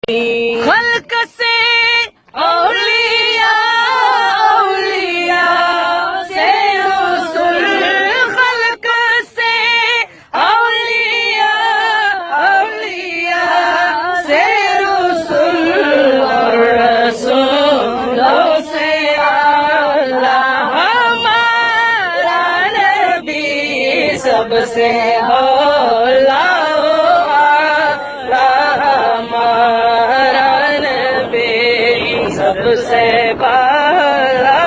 خلق سے اولیاء اولیاء سے رسول، خلق سے اولیاء اولیاء سے رسول، اور رسولوں سے اللہ ہمارا نبی سب سے اولا سب سے بالا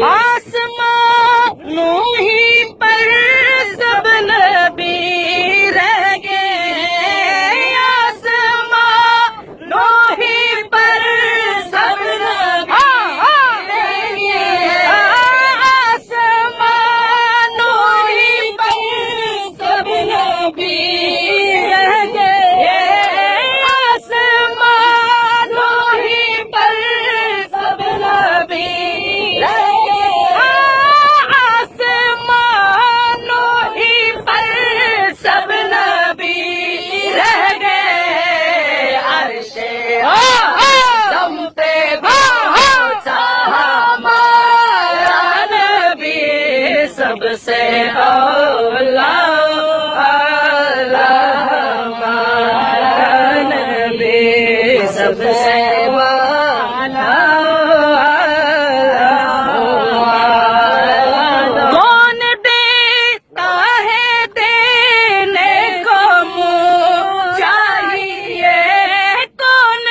آسمانوں ہی پر سب نبی رہ گئے، آسمانوں ہی پر سب نبی رہ گئے، آسمانوں ہی پر سب نبی رہ گئے، سب سے اولا ہمارا نبی سب سے والا، کون دیتا ہے دینے کو منہ چاہیے، کون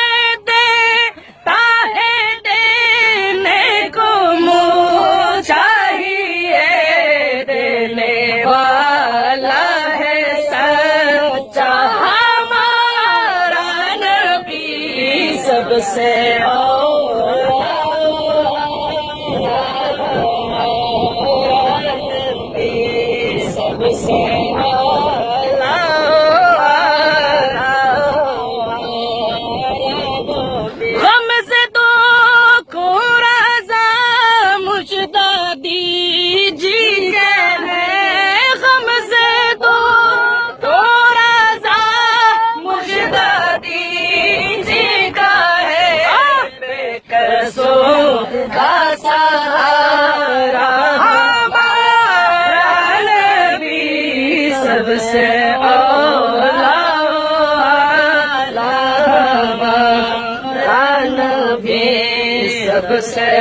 دیتا ہے دینے کو منہ چاہیے، دینے والا ہے سچا ہمارا نبی سب سے سب سے غم سے تو کو رضا مجھدا دیجیے ہے، غم سے تو کو رضا مجھدا دیجیے گا ہے، بے قصوں کا سہارا ہمارا نبی سب سے اولا ہمارا نبی سب سے